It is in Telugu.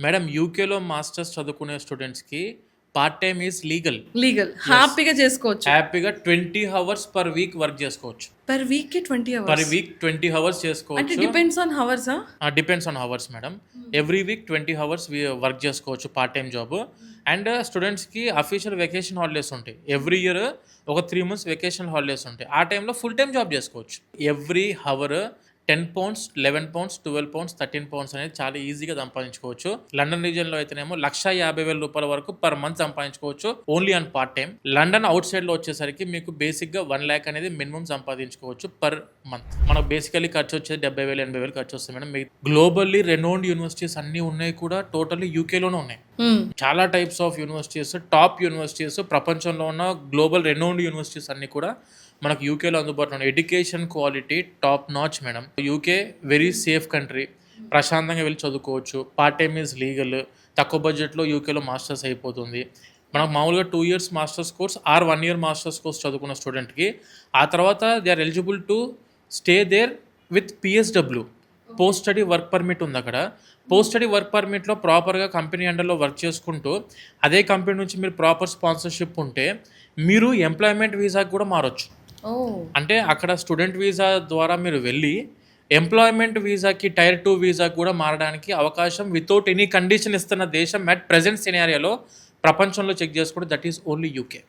మేడం యూకేలో మాస్టర్స్ చదువుకునే స్టూడెంట్స్‌కి part time is legal. Legal. Yes. హ్యాపీగా చేసుకోవచ్చు. హ్యాపీగా 20 హవర్స్ పర్ వీక్ వర్క్ చేసుకోవచ్చు. పర్ వీక్‌కి 20 పర్ అవర్స్. వీక్ 20 హవర్స్ అంటే చేసుకోవచ్చు. డిపెండ్స్ ఆన్ హవర్సా? Depends on hours madam. Every week 20 hours work చేసుకోవచ్చు పార్ట్ టైమ్ జాబ్. అండ్ స్టూడెంట్స్‌కి అఫీషియల్ వెకేషన్ హాలిడేస్ ఉంటాయి. ఎవ్రీ ఇయర్ ఒక 3 మంత్స్ వెకేషన్ హాలిడేస్ ఉంటాయి. ఆ టైంలో ఫుల్ టైమ్ జాబ్ చేసుకోవచ్చు. Every hour 10 pounds, 11 pounds, 12 pounds, 13 pounds అనేది చాలా ఈజీగా సంపాదించుకోవచ్చు. లండన్ రీజియన్‌లో అయితేనేమో ₹1,50,000 వరకు పర్ మంత్ సంపాదించుకోవచ్చు only on part time. London out సైడ్‌లో వచ్చేసరికి మీకు బేసిక్‌గా 1 లాక్ అనేది మినిమం సంపాదించుకోవచ్చు పర్ మంత్. మనకు బేసికల్లీ ఖర్చు వచ్చేది 70,000, 80,000 ఖర్చు వస్తుంది మేడం. మీకు గ్లోబల్లీ రెనౌన్డ్ యూనివర్సిటీస్ అన్నీ ఉన్నాయి కూడా టోటల్లీ యూకేలోనే ఉన్నాయి. చాలా types of universities, top universities, ప్రపంచంలో ఉన్న గ్లోబల్ రెనౌన్డ్ యూనివర్సిటీస్ అన్నీ కూడా మనకు యూకేలో అందుబాటులో ఉన్నాయి. Education quality top notch madam. UK very safe country. ప్రశాంతంగా వెళ్ళి చదువుకోవచ్చు. Part time is legal. తక్కువ బడ్జెట్లో యూకేలో మాస్టర్స్ అయిపోతుంది. మనకు మామూలుగా 2 years masters course or 1 year masters course చదువుకున్న స్టూడెంట్కి ఆ తర్వాత they are eligible to stay there with PSW, post study work permit ఉంది అక్కడ. పోస్ట్ స్టడీ వర్క్ పర్మిట్లో ప్రాపర్గా కంపెనీ అండర్లో వర్క్ చేసుకుంటూ అదే కంపెనీ నుంచి మీరు ప్రాపర్ స్పాన్సర్షిప్ ఉంటే మీరు ఎంప్లాయ్మెంట్ వీసాకి కూడా మారొచ్చు. అంటే అక్కడ స్టూడెంట్ వీసా ద్వారా మీరు వెళ్ళి ఎంప్లాయ్మెంట్ వీసాకి టైర్ 2 వీసాకి కూడా మారడానికి అవకాశం వితౌట్ ఎనీ కండిషన్ ఇస్తున్న దేశం అట్ ప్రెజెంట్ సినారియోలో ప్రపంచంలో చెక్ చేసుకుంటే దట్ ఈస్ ఓన్లీ యూకే.